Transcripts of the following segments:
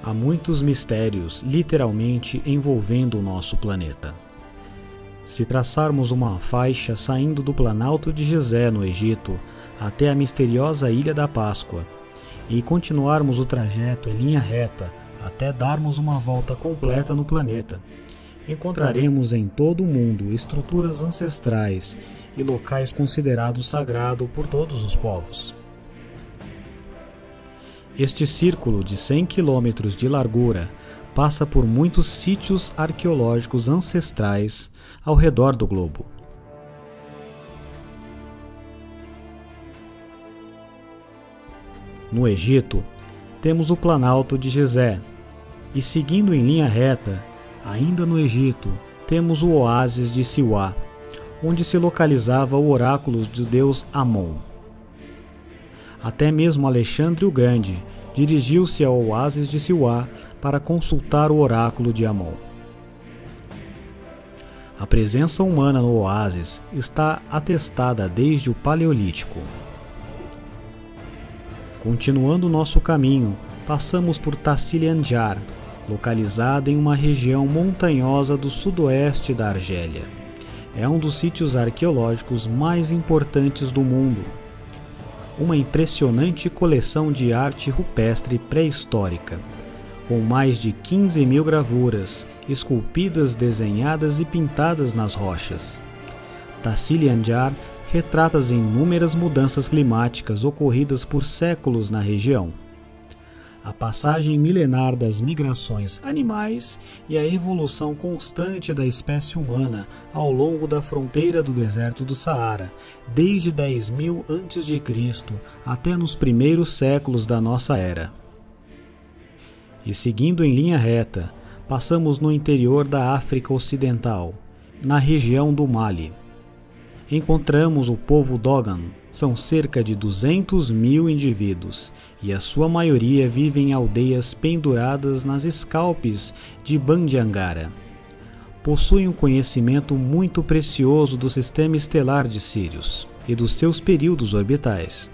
Há muitos mistérios literalmente envolvendo o nosso planeta. Se traçarmos uma faixa saindo do Planalto de Gizé, no Egito, até a misteriosa Ilha da Páscoa, e continuarmos o trajeto em linha reta até darmos uma volta completa no planeta, encontraremos em todo o mundo estruturas ancestrais e locais considerados sagrados por todos os povos. Este círculo de 100 km de largura passa por muitos sítios arqueológicos ancestrais ao redor do globo. No Egito, temos o Planalto de Gizé, e seguindo em linha reta, ainda no Egito, temos o Oásis de Siwá, onde se localizava o oráculo do deus Amon. Até mesmo Alexandre o Grande dirigiu-se ao Oásis de Siwá para consultar o oráculo de Amon. A presença humana no oásis está atestada desde o Paleolítico. Continuando nosso caminho, passamos por Tassili-Anjar, localizada em uma região montanhosa do sudoeste da Argélia. É um dos sítios arqueológicos mais importantes do mundo. Uma impressionante coleção de arte rupestre pré-histórica, com mais de 15.000 gravuras, esculpidas, desenhadas e pintadas nas rochas. Tassili-Anjar retrata as inúmeras mudanças climáticas ocorridas por séculos na região, a passagem milenar das migrações animais e a evolução constante da espécie humana ao longo da fronteira do deserto do Saara, desde 10.000 a.C. até nos primeiros séculos da nossa era. E seguindo em linha reta, passamos no interior da África Ocidental, na região do Mali. Encontramos o povo Dogon. São cerca de 200.000 indivíduos, e a sua maioria vive em aldeias penduradas nas escalpes de Bandiangara. Possuem um conhecimento muito precioso do sistema estelar de Sírius e dos seus períodos orbitais.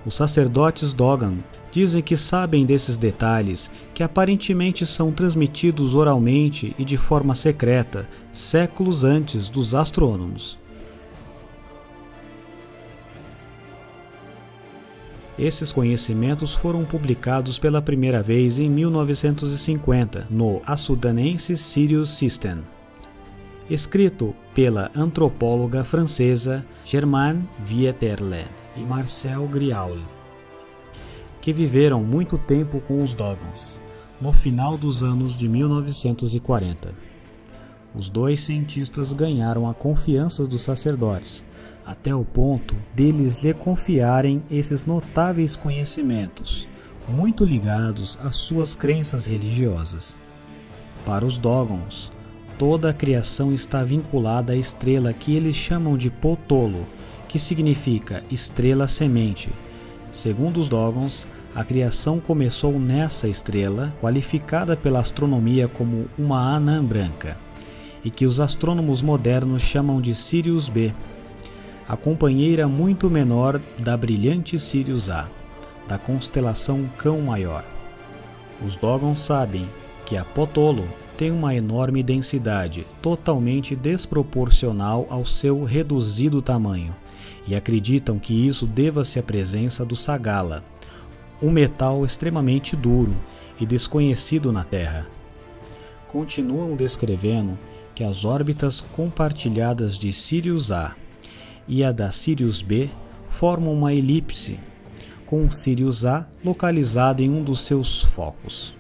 Os sacerdotes Dogon dizem que sabem desses detalhes que aparentemente são transmitidos oralmente e de forma secreta séculos antes dos astrônomos. Esses conhecimentos foram publicados pela primeira vez em 1950 no A Sudanensis Sirius System, escrito pela antropóloga francesa Germaine Vieterle e Marcel Griaule, que viveram muito tempo com os Dogons, no final dos anos de 1940. Os dois cientistas ganharam a confiança dos sacerdotes, até o ponto deles lhe confiarem esses notáveis conhecimentos, muito ligados às suas crenças religiosas. Para os Dogons, toda a criação está vinculada à estrela que eles chamam de Potolo, que significa estrela semente. Segundo os Dogons, a criação começou nessa estrela, qualificada pela astronomia como uma anã branca, e que os astrônomos modernos chamam de Sirius B, a companheira muito menor da brilhante Sirius A, da constelação Cão Maior. Os Dogons sabem que a Potolo tem uma enorme densidade, totalmente desproporcional ao seu reduzido tamanho, e acreditam que isso deva-se à presença do Sagala, um metal extremamente duro e desconhecido na Terra. Continuam descrevendo que as órbitas compartilhadas de Sirius A e a da Sirius B formam uma elipse, com Sirius A localizado em um dos seus focos.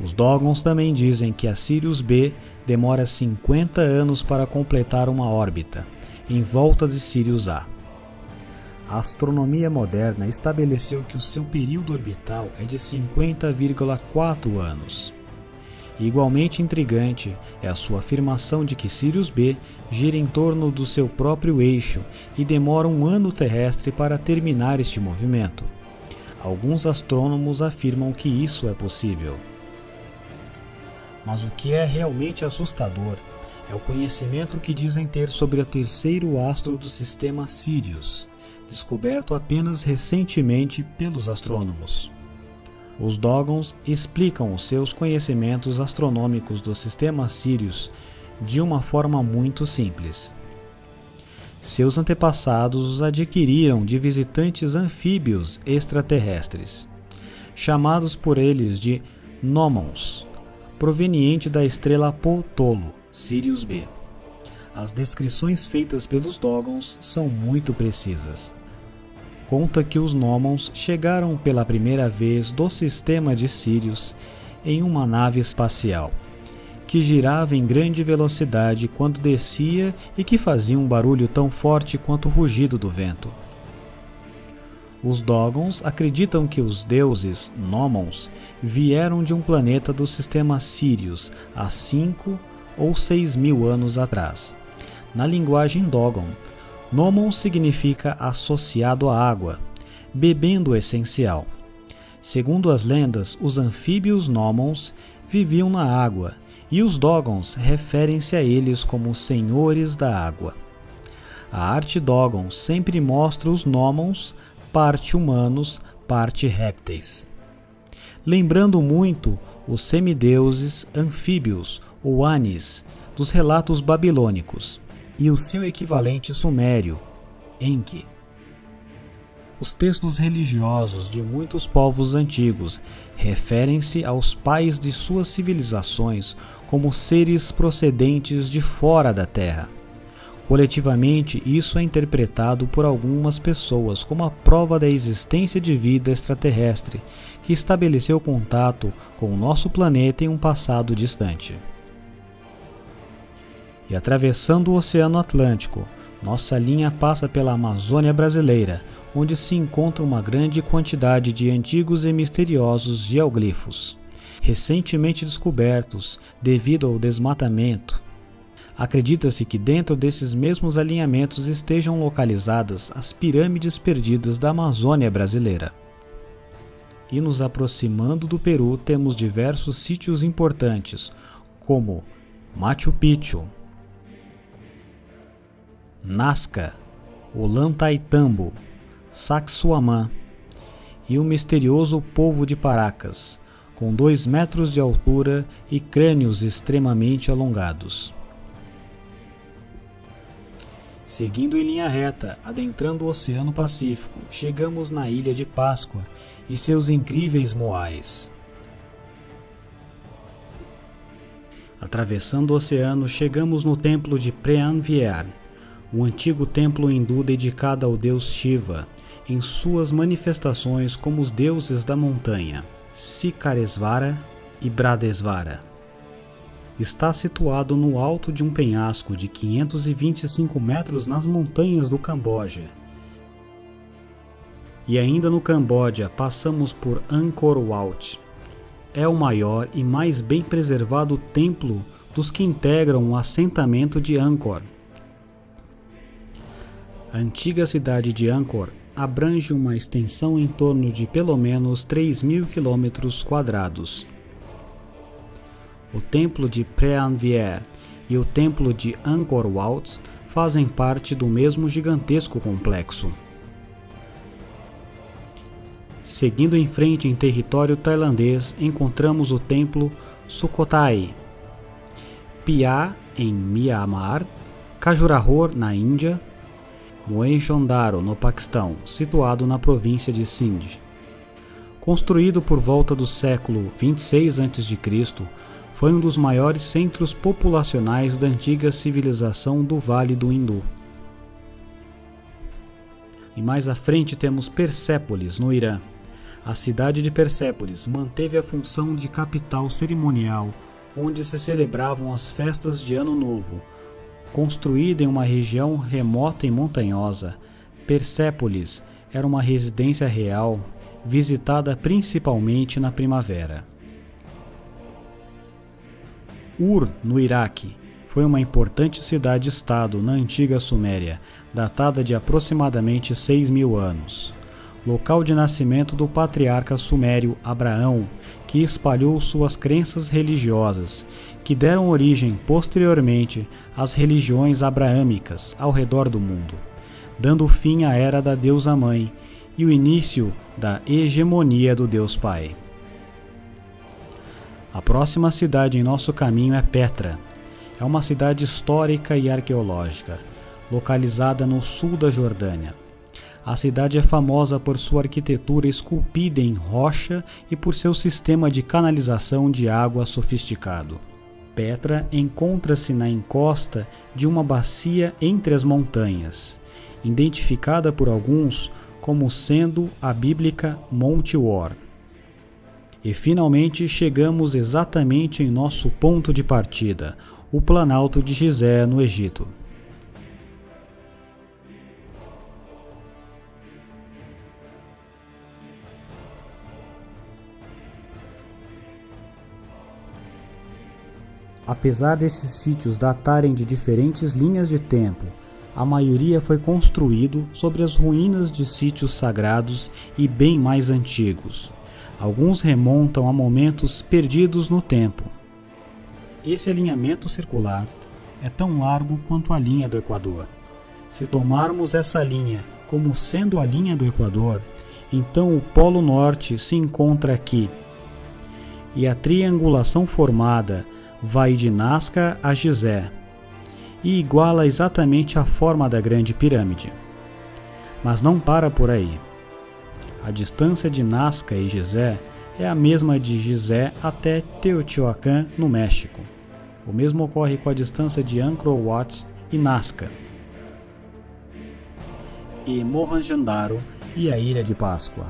Os Dogons também dizem que a Sirius B demora 50 anos para completar uma órbita em volta de Sirius A. A astronomia moderna estabeleceu que o seu período orbital é de 50,4 anos. Igualmente intrigante é a sua afirmação de que Sirius B gira em torno do seu próprio eixo e demora um ano terrestre para terminar este movimento. Alguns astrônomos afirmam que isso é possível. Mas o que é realmente assustador é o conhecimento que dizem ter sobre o terceiro astro do sistema Sirius, descoberto apenas recentemente pelos astrônomos. Os Dogons explicam os seus conhecimentos astronômicos do sistema Sirius de uma forma muito simples. Seus antepassados os adquiriram de visitantes anfíbios extraterrestres, chamados por eles de Gnomons, proveniente da estrela Ptolo, Sirius B. As descrições feitas pelos Dogons são muito precisas. Conta que os Gnomons chegaram pela primeira vez do sistema de Sirius em uma nave espacial, que girava em grande velocidade quando descia e que fazia um barulho tão forte quanto o rugido do vento. Os Dogons acreditam que os deuses Gnomons vieram de um planeta do sistema Sirius há 5 ou 6 mil anos atrás. Na linguagem Dogon, Gnomon significa associado à água, bebendo essencial. Segundo as lendas, os anfíbios Gnomons viviam na água, e os Dogons referem-se a eles como senhores da água. A arte Dogon sempre mostra os Gnomons parte humanos, parte répteis, lembrando muito os semideuses anfíbios ou Anis dos relatos babilônicos e o seu equivalente sumério, Enki. Os textos religiosos de muitos povos antigos referem-se aos pais de suas civilizações como seres procedentes de fora da Terra. Coletivamente, isso é interpretado por algumas pessoas como a prova da existência de vida extraterrestre que estabeleceu contato com o nosso planeta em um passado distante. E atravessando o Oceano Atlântico, nossa linha passa pela Amazônia brasileira, onde se encontra uma grande quantidade de antigos e misteriosos geoglifos, recentemente descobertos devido ao desmatamento. Acredita-se que dentro desses mesmos alinhamentos estejam localizadas as pirâmides perdidas da Amazônia brasileira. E nos aproximando do Peru temos diversos sítios importantes, como Machu Picchu, Nazca, Ollantaytambo, Sacsayhuamán e o misterioso povo de Paracas, com 2 metros de altura e crânios extremamente alongados. Seguindo em linha reta, adentrando o Oceano Pacífico, chegamos na Ilha de Páscoa e seus incríveis moais. Atravessando o oceano, chegamos no templo de Preanvier, um antigo templo hindu dedicado ao deus Shiva, em suas manifestações como os deuses da montanha, Sikaresvara e Bradesvara. Está situado no alto de um penhasco de 525 metros nas montanhas do Camboja. E ainda no Camboja passamos por Angkor Wat. É o maior e mais bem preservado templo dos que integram o assentamento de Angkor. A antiga cidade de Angkor abrange uma extensão em torno de pelo menos 3.000 km². O templo de Preanvier e o templo de Angkor Wat fazem parte do mesmo gigantesco complexo. Seguindo em frente em território tailandês, encontramos o templo Sukhothai, Phia em Myanmar, Khajuraho na Índia, Mohenjo-daro no Paquistão, situado na província de Sindh. Construído por volta do século 26 a.C., foi um dos maiores centros populacionais da antiga civilização do Vale do Hindu. E mais à frente temos Persépolis, no Irã. A cidade de Persépolis manteve a função de capital cerimonial, onde se celebravam as festas de Ano Novo. Construída em uma região remota e montanhosa, Persépolis era uma residência real, visitada principalmente na primavera. Ur, no Iraque, foi uma importante cidade-estado na antiga Suméria, datada de aproximadamente 6.000 anos. Local de nascimento do patriarca sumério Abraão, que espalhou suas crenças religiosas, que deram origem posteriormente às religiões abraâmicas ao redor do mundo, dando fim à era da deusa-mãe e o início da hegemonia do Deus Pai. A próxima cidade em nosso caminho é Petra. É uma cidade histórica e arqueológica, localizada no sul da Jordânia. A cidade é famosa por sua arquitetura esculpida em rocha e por seu sistema de canalização de água sofisticado. Petra encontra-se na encosta de uma bacia entre as montanhas, identificada por alguns como sendo a bíblica Monte Or. E finalmente chegamos exatamente em nosso ponto de partida, o Planalto de Gizé, no Egito. Apesar desses sítios datarem de diferentes linhas de tempo, a maioria foi construído sobre as ruínas de sítios sagrados e bem mais antigos. Alguns remontam a momentos perdidos no tempo. Esse alinhamento circular é tão largo quanto a linha do Equador. Se tomarmos essa linha como sendo a linha do Equador, então o Polo Norte se encontra aqui, e a triangulação formada vai de Nazca a Gizé, e iguala exatamente a forma da Grande Pirâmide. Mas não para por aí. A distância de Nazca e Gizé é a mesma de Gizé até Teotihuacan, no México. O mesmo ocorre com a distância de Angkor Wat e Nazca, e Mohenjo-Daro e a Ilha de Páscoa.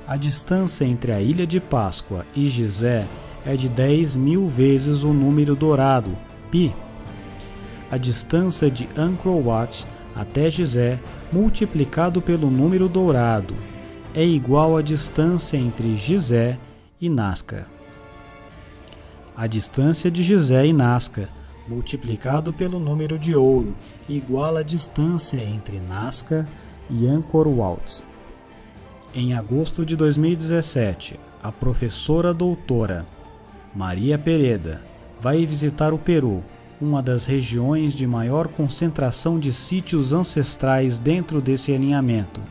A distância entre a Ilha de Páscoa e Gizé é de 10.000 vezes o número dourado, π. A distância de Angkor Wat até Gizé, multiplicado pelo número dourado, é igual à distância entre Gizé e Nazca. A distância de Gizé e Nazca, multiplicado pelo número de ouro, igual à distância entre Nazca e Angkor Wat. Em agosto de 2017, a professora doutora Maria Pereda vai visitar o Peru, uma das regiões de maior concentração de sítios ancestrais dentro desse alinhamento,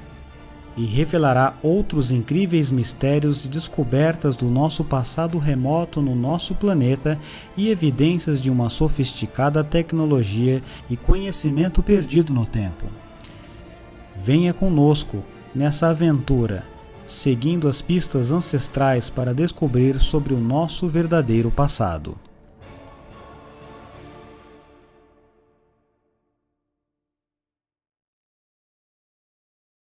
e revelará outros incríveis mistérios e descobertas do nosso passado remoto no nosso planeta e evidências de uma sofisticada tecnologia e conhecimento perdido no tempo. Venha conosco nessa aventura, seguindo as pistas ancestrais para descobrir sobre o nosso verdadeiro passado.